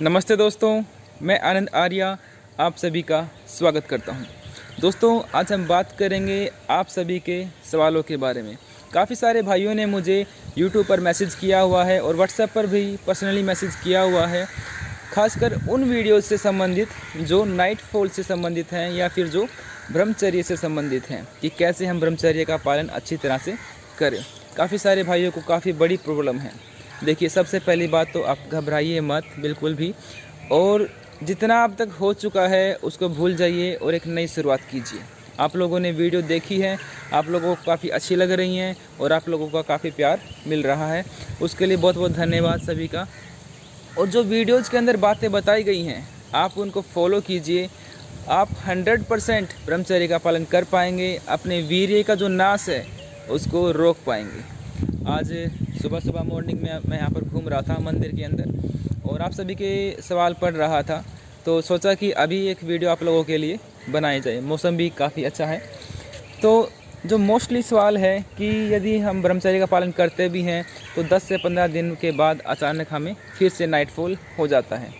नमस्ते दोस्तों, मैं आनंद आर्या आप सभी का स्वागत करता हूं। दोस्तों, आज हम बात करेंगे आप सभी के सवालों के बारे में। काफ़ी सारे भाइयों ने मुझे यूट्यूब पर मैसेज किया हुआ है और व्हाट्सएप पर भी पर्सनली मैसेज किया हुआ है, खासकर उन वीडियोज़ से संबंधित जो नाइट फॉल से संबंधित हैं या फिर जो ब्रह्मचर्य से संबंधित हैं कि कैसे हम ब्रह्मचर्य का पालन अच्छी तरह से करें। काफ़ी सारे भाइयों को काफ़ी बड़ी प्रॉब्लम है। देखिए, सबसे पहली बात तो आप घबराइए मत बिल्कुल भी, और जितना अब तक हो चुका है उसको भूल जाइए और एक नई शुरुआत कीजिए। आप लोगों ने वीडियो देखी है, आप लोगों को काफ़ी अच्छी लग रही हैं और आप लोगों का काफ़ी प्यार मिल रहा है, उसके लिए बहुत बहुत धन्यवाद सभी का। और जो वीडियोज़ के अंदर बातें बताई गई हैं आप उनको फॉलो कीजिए। आप 100% ब्रह्मचर्य का पालन कर पाएंगे, अपने वीर्य का जो नाश है उसको रोक पाएंगे। आज सुबह सुबह मॉर्निंग में मैं यहाँ पर घूम रहा था मंदिर के अंदर और आप सभी के सवाल पढ़ रहा था, तो सोचा कि अभी एक वीडियो आप लोगों के लिए बनाई जाए। मौसम भी काफ़ी अच्छा है, तो जो मोस्टली सवाल है कि यदि हम ब्रह्मचर्य का पालन करते भी हैं तो 10 से 15 दिन के बाद अचानक हमें फिर से नाइटफॉल हो जाता है।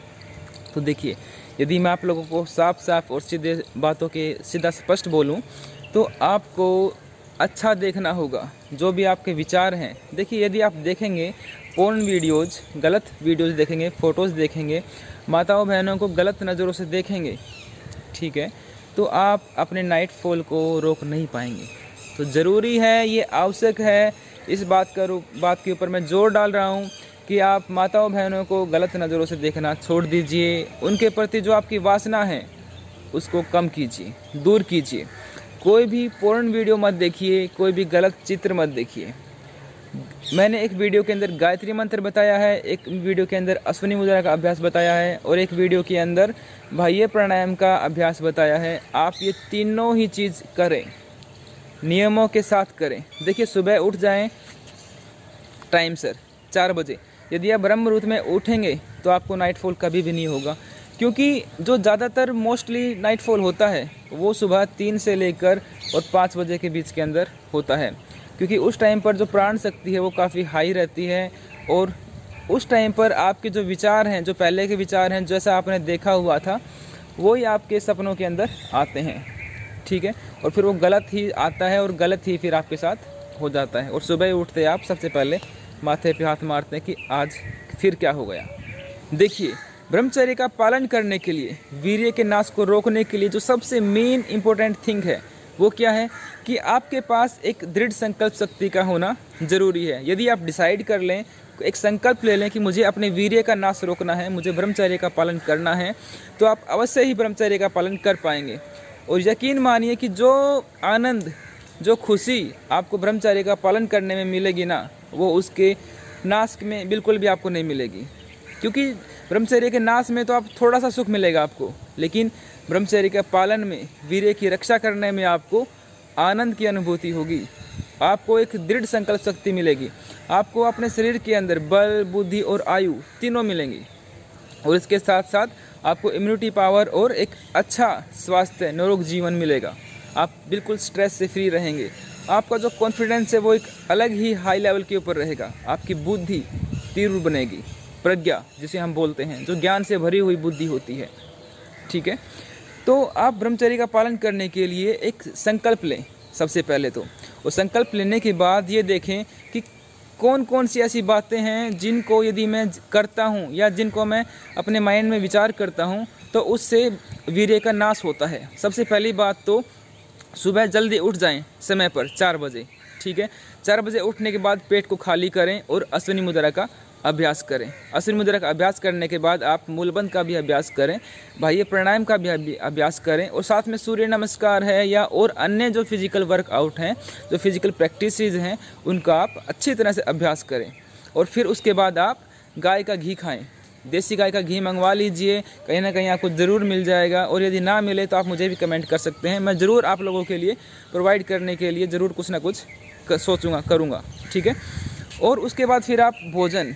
तो देखिए, यदि मैं आप लोगों को साफ साफ और सीधे बातों के सीधा स्पष्ट बोलूं तो आपको अच्छा देखना होगा। जो भी आपके विचार हैं, देखिए, यदि आप देखेंगे पोर्न वीडियोज़, गलत वीडियोज़ देखेंगे, फ़ोटोज़ देखेंगे, माताओं बहनों को गलत नज़रों से देखेंगे, ठीक है, तो आप अपने नाइटफॉल को रोक नहीं पाएंगे। तो ज़रूरी है, ये आवश्यक है, इस बात के ऊपर मैं ज़ोर डाल रहा हूँ कि आप माताओं बहनों को गलत नज़रों से देखना छोड़ दीजिए। उनके प्रति जो आपकी वासना है उसको कम कीजिए, दूर कीजिए। कोई भी पोर्न वीडियो मत देखिए, कोई भी गलत चित्र मत देखिए। मैंने एक वीडियो के अंदर गायत्री मंत्र बताया है, एक वीडियो के अंदर अश्विनी मुद्रा का अभ्यास बताया है और एक वीडियो के अंदर बाह्य प्राणायाम का अभ्यास बताया है। आप ये तीनों ही चीज़ करें, नियमों के साथ करें। देखिए, सुबह उठ जाएं टाइम सर 4 बजे। यदि आप ब्रह्म मुहूर्त में उठेंगे तो आपको नाइटफॉल कभी भी नहीं होगा, क्योंकि जो ज़्यादातर मोस्टली नाइटफॉल होता है वो सुबह 3 से लेकर और 5 बजे के बीच के अंदर होता है, क्योंकि उस टाइम पर जो प्राण शक्ति है वो काफ़ी हाई रहती है और उस टाइम पर आपके जो विचार हैं, जो पहले के विचार हैं, जैसा आपने देखा हुआ था वही आपके सपनों के अंदर आते हैं, ठीक है, और फिर वो गलत ही आता है और गलत ही फिर आपके साथ हो जाता है। और सुबह उठते आप सबसे पहले माथे पे हाथ मारते हैं कि आज फिर क्या हो गया। देखिए, ब्रह्मचर्य का पालन करने के लिए, वीर्य के नाश को रोकने के लिए जो सबसे मेन इंपॉर्टेंट थिंग है वो क्या है कि आपके पास एक दृढ़ संकल्प शक्ति का होना ज़रूरी है। यदि आप डिसाइड कर लें, एक संकल्प ले लें कि मुझे अपने वीर्य का नाश रोकना है, मुझे ब्रह्मचर्य का पालन करना है, तो आप अवश्य ही ब्रह्मचर्य का पालन कर पाएंगे। और यकीन मानिए कि जो आनंद, जो खुशी आपको ब्रह्मचर्य का पालन करने में मिलेगी ना, वो उसके नाश में बिल्कुल भी आपको नहीं मिलेगी। क्योंकि ब्रह्मचर्य के नाश में तो आप थोड़ा सा सुख मिलेगा आपको, लेकिन ब्रह्मचर्य के पालन में, वीर्य की रक्षा करने में आपको आनंद की अनुभूति होगी। आपको एक दृढ़ संकल्प शक्ति मिलेगी, आपको अपने शरीर के अंदर बल, बुद्धि और आयु तीनों मिलेंगी। और इसके साथ साथ आपको इम्यूनिटी पावर और एक अच्छा स्वास्थ्य, निरोग जीवन मिलेगा। आप बिल्कुल स्ट्रेस से फ्री रहेंगे। आपका जो कॉन्फिडेंस है वो एक अलग ही हाई लेवल के ऊपर रहेगा। आपकी बुद्धि तीव्र बनेगी, प्रज्ञा जिसे हम बोलते हैं, जो ज्ञान से भरी हुई बुद्धि होती है, ठीक है। तो आप ब्रह्मचर्य का पालन करने के लिए एक संकल्प लें सबसे पहले तो, और संकल्प लेने के बाद ये देखें कि कौन कौन सी ऐसी बातें हैं जिनको यदि मैं करता हूँ या जिनको मैं अपने माइंड में विचार करता हूँ तो उससे वीर्य का नाश होता है। सबसे पहली बात तो सुबह जल्दी उठ जाएं समय पर 4 बजे, ठीक है। 4 बजे उठने के बाद पेट को खाली करें और अश्विनी मुद्रा का अभ्यास करें। अश्विनी मुद्रा का अभ्यास करने के बाद आप मूलबंध का भी अभ्यास करें, बाह्य प्राणायाम का भी अभ्यास करें, और साथ में सूर्य नमस्कार है या और अन्य जो फिजिकल वर्कआउट हैं, जो फिजिकल प्रैक्टिसेस हैं, उनका आप अच्छी तरह से अभ्यास करें। और फिर उसके बाद आप गाय का घी खाएँ। देसी गाय का घी मंगवा लीजिए, कहीं ना कहीं आपको ज़रूर मिल जाएगा, और यदि ना मिले तो आप मुझे भी कमेंट कर सकते हैं। मैं ज़रूर आप लोगों के लिए प्रोवाइड करने के लिए ज़रूर कुछ ना कुछ सोचूंगा, करूँगा, ठीक है। और उसके बाद फिर आप भोजन,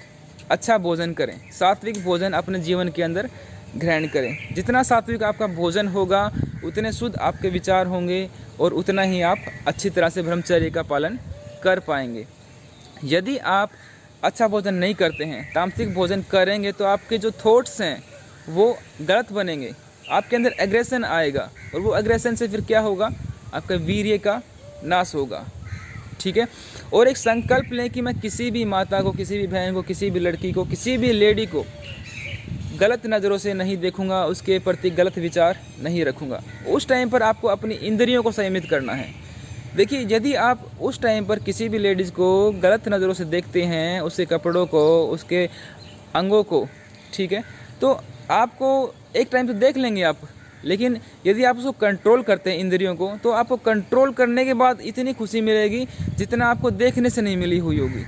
अच्छा भोजन करें, सात्विक भोजन अपने जीवन के अंदर ग्रहण करें। जितना सात्विक आपका भोजन होगा उतने शुद्ध आपके विचार होंगे और उतना ही आप अच्छी तरह से ब्रह्मचर्य का पालन कर पाएंगे। यदि आप अच्छा भोजन नहीं करते हैं, तामसिक भोजन करेंगे तो आपके जो थॉट्स हैं वो गलत बनेंगे, आपके अंदर एग्रेशन आएगा और वो एग्रेशन से फिर क्या होगा, आपका वीर्य का नाश होगा। ठीक है। और एक संकल्प लें कि मैं किसी भी माता को, किसी भी बहन को, किसी भी लड़की को, किसी भी लेडी को गलत नज़रों से नहीं देखूंगा, उसके प्रति गलत विचार नहीं रखूंगा। उस टाइम पर आपको अपनी इंद्रियों को संयमित करना है। देखिए, यदि आप उस टाइम पर किसी भी लेडीज़ को गलत नज़रों से देखते हैं, उसके कपड़ों को, उसके अंगों को, ठीक है, तो आपको एक टाइम तो देख लेंगे आप, लेकिन यदि आप उसको कंट्रोल करते हैं इंद्रियों को, तो आपको कंट्रोल करने के बाद इतनी खुशी मिलेगी जितना आपको देखने से नहीं मिली हुई होगी।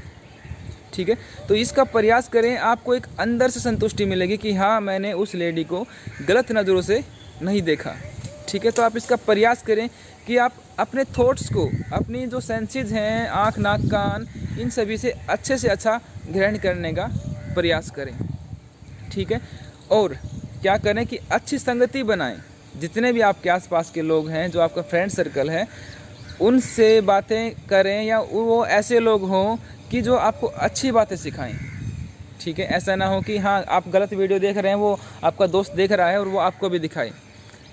ठीक है। तो इसका प्रयास करें, आपको एक अंदर से संतुष्टि मिलेगी कि हाँ, मैंने उस लेडी को गलत नज़रों से नहीं देखा। ठीक है। तो आप इसका प्रयास करें कि आप अपने थॉट्स को, अपनी जो सेंसेस हैं, आँख, नाक, कान, इन सभी से अच्छा ग्रहण करने का प्रयास करें। ठीक है। और क्या करें कि अच्छी संगति बनाएं। जितने भी आपके आसपास के लोग हैं, जो आपका फ्रेंड सर्कल है, उनसे बातें करें, या वो ऐसे लोग हों कि जो आपको अच्छी बातें सिखाएं। ठीक है। ऐसा ना हो कि हाँ, आप गलत वीडियो देख रहे हैं, वो आपका दोस्त देख रहा है और वो आपको भी दिखाए।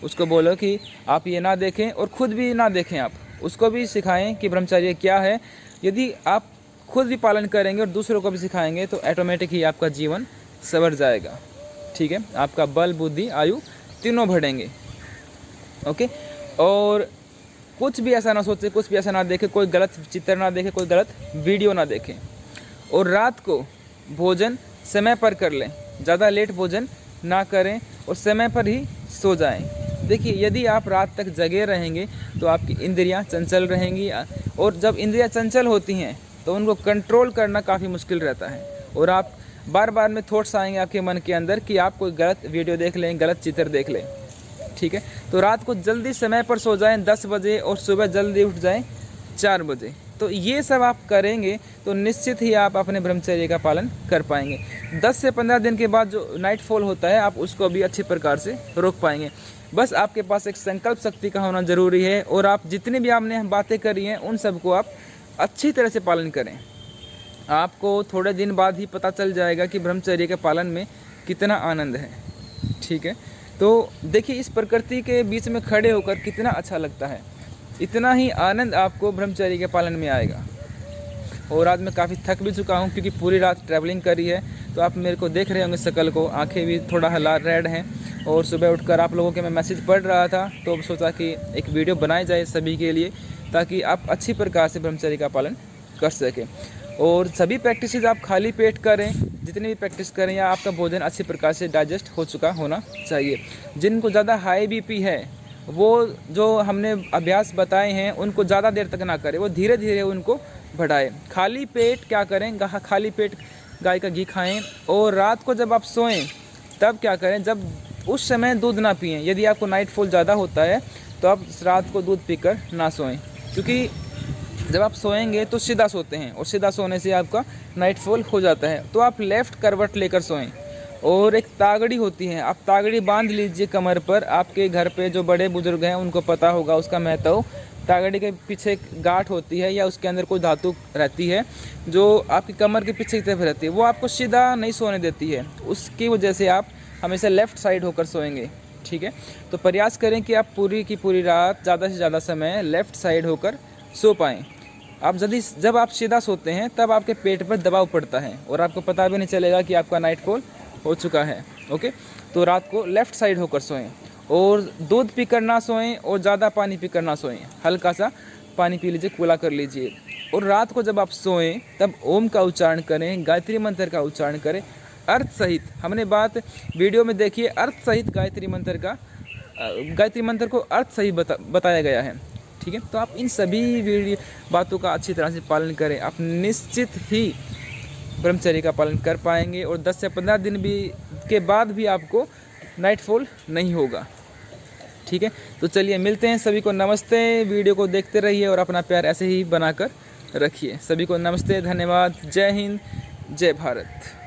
उसको बोलो कि आप ये ना देखें और ख़ुद भी ना देखें, आप उसको भी सिखाएं कि ब्रह्मचर्य क्या है। यदि आप खुद भी पालन करेंगे और दूसरों को भी सिखाएंगे तो ऑटोमेटिक ही आपका जीवन संवर जाएगा। ठीक है। आपका बल, बुद्धि, आयु तीनों बढ़ेंगे। ओके। और कुछ भी ऐसा ना सोचे, कुछ भी ऐसा ना देखें, कोई गलत चित्र ना देखें, कोई गलत वीडियो ना देखें। और रात को भोजन समय पर कर लें, ज़्यादा लेट भोजन ना करें और समय पर ही सो जाएं। देखिए, यदि आप रात तक जगे रहेंगे तो आपकी इंद्रियां चंचल रहेंगी, और जब इंद्रियां चंचल होती हैं तो उनको कंट्रोल करना काफ़ी मुश्किल रहता है, और आप बार बार में थॉट्स आएंगे आपके मन के अंदर कि आप कोई गलत वीडियो देख लें, गलत चित्र देख लें। ठीक है। तो रात को जल्दी समय पर सो जाएं 10 बजे और सुबह जल्दी उठ जाएं 4 बजे। तो ये सब आप करेंगे तो निश्चित ही आप अपने ब्रह्मचर्य का पालन कर पाएंगे। 10 से 15 दिन के बाद जो नाइट फॉल होता है, आप उसको भी अच्छी प्रकार से रोक पाएंगे। बस आपके पास एक संकल्प शक्ति का होना ज़रूरी है, और आप जितनी भी आपने बातें करी हैं उन सबको आप अच्छी तरह से पालन करें। आपको थोड़े दिन बाद ही पता चल जाएगा कि ब्रह्मचर्य के पालन में कितना आनंद है। ठीक है। तो देखिए, इस प्रकृति के बीच में खड़े होकर कितना अच्छा लगता है, इतना ही आनंद आपको ब्रह्मचर्य के पालन में आएगा। और आज मैं काफ़ी थक भी चुका हूँ, क्योंकि पूरी रात ट्रैवलिंग करी है। तो आप मेरे को देख रहे होंगे शकल को, आंखें भी थोड़ा हला रेड हैं। और सुबह उठकर आप लोगों के मैं मैसेज पढ़ रहा था, तो सोचा कि एक वीडियो बनाई जाए सभी के लिए, ताकि आप अच्छी प्रकार से ब्रह्मचर्य का पालन कर सकें। और सभी प्रैक्टिसेस आप खाली पेट करें, जितनी भी प्रैक्टिस करें, या आपका भोजन अच्छी प्रकार से डाइजेस्ट हो चुका होना चाहिए। जिनको ज़्यादा हाई बीपी है, वो जो हमने अभ्यास बताए हैं उनको ज़्यादा देर तक ना करें, वो धीरे धीरे उनको बढ़ाएं। खाली पेट क्या करें, खाली पेट गाय का घी खाएं। और रात को जब आप सोएं तब क्या करें, जब उस समय दूध ना पिएं। यदि आपको नाइट फॉल ज़्यादा होता है तो आप रात को दूध पीकर ना सोएं, क्योंकि जब आप सोएंगे तो सीधा सोते हैं, और सीधा सोने से आपका नाइट फॉल हो जाता है। तो आप लेफ़्ट करवट लेकर सोएं। और एक तागड़ी होती है, आप तागड़ी बांध लीजिए कमर पर। आपके घर पे जो बड़े बुजुर्ग हैं उनको पता होगा उसका महत्व। तागड़ी के पीछे एक गांठ होती है, या उसके अंदर कोई धातु रहती है जो आपकी कमर के पीछे की तरफ रहती है, वो आपको सीधा नहीं सोने देती है। उसकी वजह से आप हमेशा लेफ़्ट साइड होकर सोएंगे। ठीक है। तो प्रयास करें कि आप पूरी की पूरी रात ज़्यादा से ज़्यादा समय लेफ़्ट साइड होकर सो पाएँ। आप जब आप सीधा सोते हैं तब आपके पेट पर दबाव पड़ता है, और आपको पता भी नहीं चलेगा कि आपका नाइट फॉल हो चुका है। ओके। तो रात को लेफ़्ट साइड होकर सोएं, और दूध पीकर ना सोएं, और ज़्यादा पानी पीकर ना सोएं। हल्का सा पानी पी लीजिए, कूला कर लीजिए। और रात को जब आप सोएं तब ओम का उच्चारण करें, गायत्री मंत्र का उच्चारण करें, अर्थ सहित। हमने बात वीडियो में देखिए, अर्थ सहित गायत्री मंत्र को अर्थ सहित बताया गया है। ठीक है। तो आप इन सभी बातों का अच्छी तरह से पालन करें, आप निश्चित ही ब्रह्मचर्य का पालन कर पाएंगे, और 10 से 15 दिन के बाद भी आपको नाइट फॉल नहीं होगा। ठीक है। तो चलिए, मिलते हैं। सभी को नमस्ते। वीडियो को देखते रहिए और अपना प्यार ऐसे ही बनाकर रखिए। सभी को नमस्ते, धन्यवाद, जय हिंद, जय भारत।